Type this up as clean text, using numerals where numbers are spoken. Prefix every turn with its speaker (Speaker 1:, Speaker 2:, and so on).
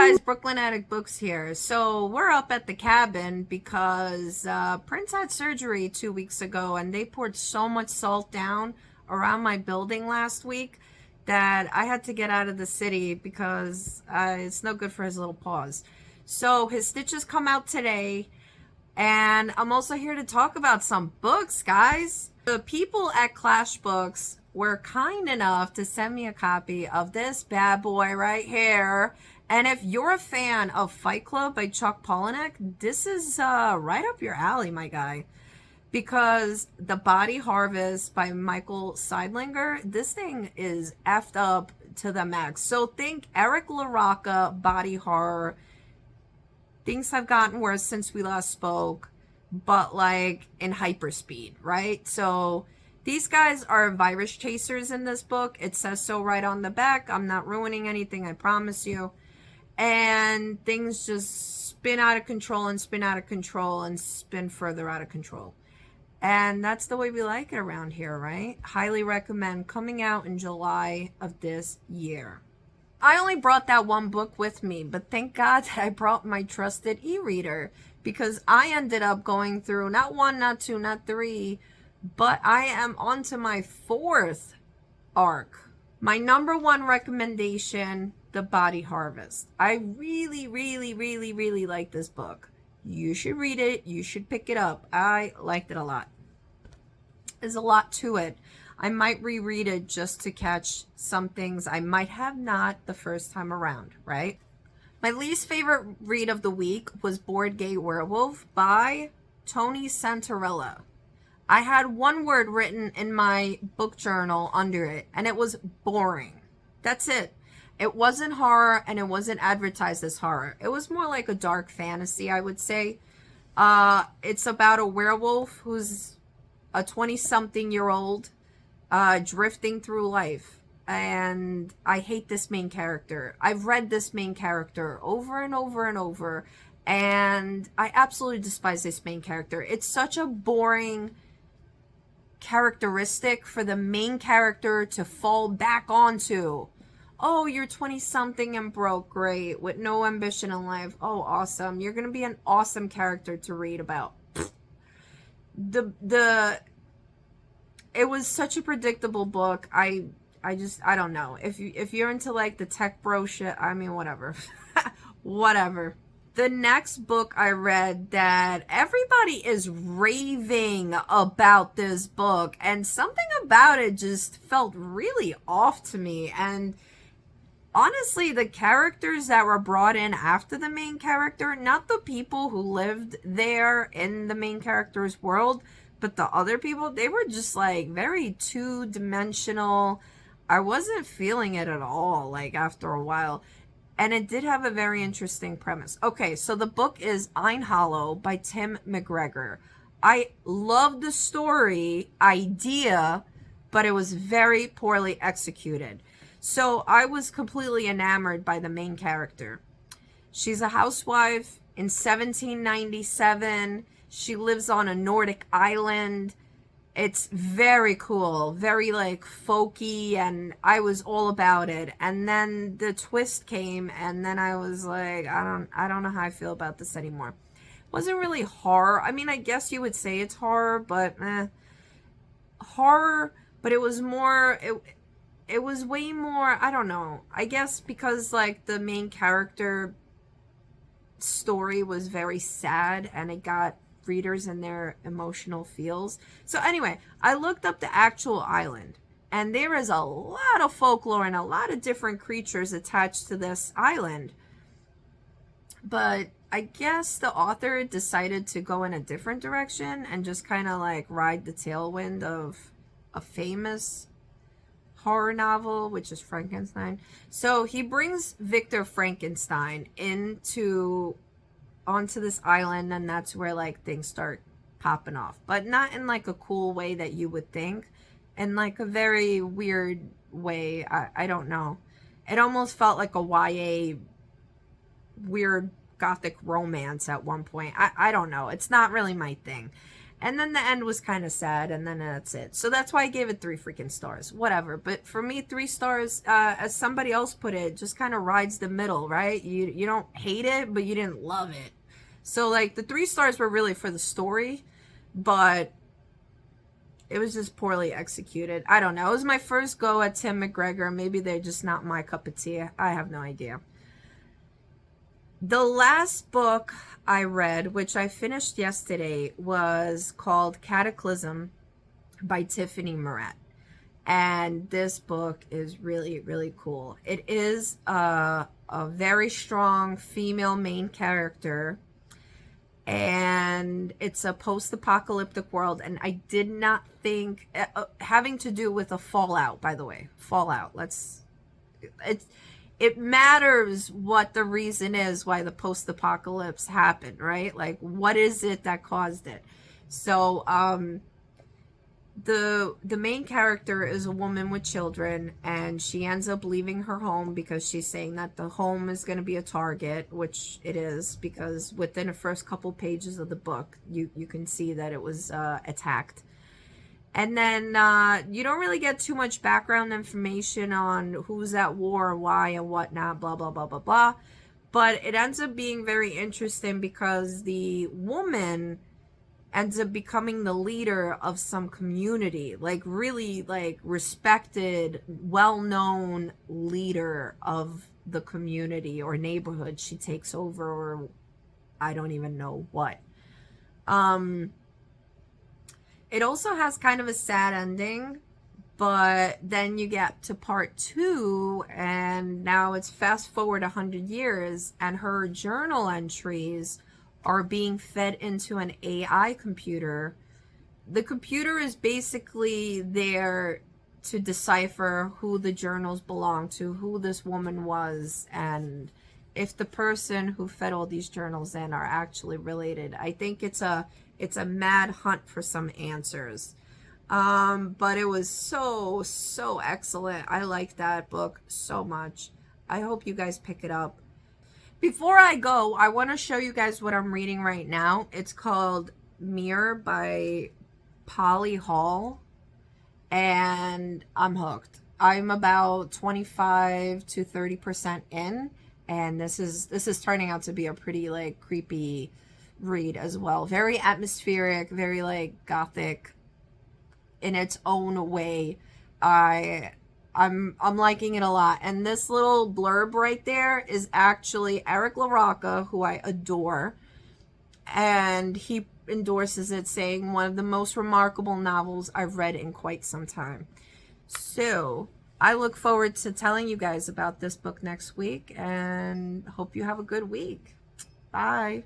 Speaker 1: guys, Brooklyn Attic Books here. So we're up at the cabin because Prince had surgery 2 weeks ago and they poured so much salt down around my building last week that I had to get out of the city because it's no good for his little paws. So his stitches come out today, and I'm also here to talk about some books, guys. The people at Clash Books were kind enough to send me a copy of this bad boy right here. And if you're a fan of Fight Club by Chuck Palahniuk, this is right up your alley, my guy. Because The Body Harvest by Michael Seidlinger, this thing is effed up to the max. So think Eric LaRocca body horror. Things have gotten worse since we last spoke, but like in hyperspeed, right? So these guys are virus chasers in this book. It says so right on the back. I'm not ruining anything, I promise you. And things just spin out of control and spin out of control and spin further out of control. And that's the way we like it around here, right? Highly recommend. Coming out in July of this year. I only brought that one book with me, but thank God that I brought my trusted e-reader, because I ended up going through not one, not two, not three, but I am on to my fourth arc. My number one recommendation, The Body Harvest. I really, really, really, really like this book. You should read it. You should pick it up. I liked it a lot. There's a lot to it. I might reread it just to catch some things I might have not the first time around, right? My least favorite read of the week was Board Gay Werewolf by Tony Santarella. I had one word written in my book journal under it, and it was boring. That's it. It wasn't horror, and it wasn't advertised as horror. It was more like a dark fantasy, I would say. It's about a werewolf who's a 20-something-year-old drifting through life. And I hate this main character. I've read this main character over and over and over, and I absolutely despise this main character. It's such a boring characteristic for the main character to fall back onto. Oh, you're 20-something and broke. Great. With no ambition in life. Oh, awesome. You're going to be an awesome character to read about. It was such a predictable book. I don't know. If you're into like the tech bro shit, I mean, whatever. Whatever. The next book I read that everybody is raving about this book, and something about it just felt really off to me. And honestly, the characters that were brought in after the main character, not the people who lived there in the main character's world, but the other people, they were just like very two-dimensional. I wasn't feeling it at all, like after a while. And it did have a very interesting premise. Okay, so the book is Ein Hollow by Tim McGregor. I love the story idea, but it was very poorly executed. So I was completely enamored by the main character. She's a housewife in 1797. She lives on a Nordic island. It's very cool, very like folky, and I was all about it. And then the twist came, and then I was like, I don't know how I feel about this anymore. It wasn't really horror. I mean, I guess you would say it's horror, but horror, but it was more, it was way more, I don't know. I guess because like the main character story was very sad, and it got readers and their emotional feels. So anyway, I looked up the actual island, and there is a lot of folklore and a lot of different creatures attached to this island. But I guess the author decided to go in a different direction and just kind of like ride the tailwind of a famous horror novel, which is Frankenstein. So he brings Victor Frankenstein onto this island, and that's where like things start popping off, but not in like a cool way that you would think, in like a very weird way. I don't know, it almost felt like a YA weird gothic romance at one point. I don't know, it's not really my thing. And then the end was kind of sad, and then that's it. So that's why I gave it 3 freaking stars. Whatever. But for me, 3 stars, as somebody else put it, just kind of rides the middle, right? You don't hate it, but you didn't love it. So, like, the 3 stars were really for the story, but it was just poorly executed. I don't know. It was my first go at Tim McGregor. Maybe they're just not my cup of tea. I have no idea. The last book I read, which I finished yesterday, was called Cataclysm by Tiffany Meuret. And this book is really, really cool. It is a very strong female main character. And it's a post-apocalyptic world. And I did not think, having to do with a fallout, by the way. Fallout. It matters what the reason is why the post-apocalypse happened, right? Like, what is it that caused it? So, the main character is a woman with children, and she ends up leaving her home because she's saying that the home is going to be a target, which it is, because within the first couple pages of the book, you can see that it was attacked. And then you don't really get too much background information on who's at war, why, and whatnot, blah, blah, blah, blah, blah. But it ends up being very interesting because the woman ends up becoming the leader of some community, like really like respected, well-known leader of the community or neighborhood she takes over, or I don't even know what. It also has kind of a sad ending, but then you get to part 2, and now it's fast forward 100 years, and her journal entries are being fed into an AI computer. The computer is basically there to decipher who the journals belong to, who this woman was, and if the person who fed all these journals in are actually related. I think it's a mad hunt for some answers. But it was so excellent. I like that book so much. I hope you guys pick it up. Before I go, I want to show you guys what I'm reading right now. It's called Meuret by Polly Hall, and I'm hooked. I'm about 25 to 30% in, and this is turning out to be a pretty like creepy read as well. Very atmospheric, very like gothic in its own way. I'm liking it a lot. And this little blurb right there is actually Eric LaRocca, who I adore. And he endorses it, saying one of the most remarkable novels I've read in quite some time. So I look forward to telling you guys about this book next week, and hope you have a good week. Bye.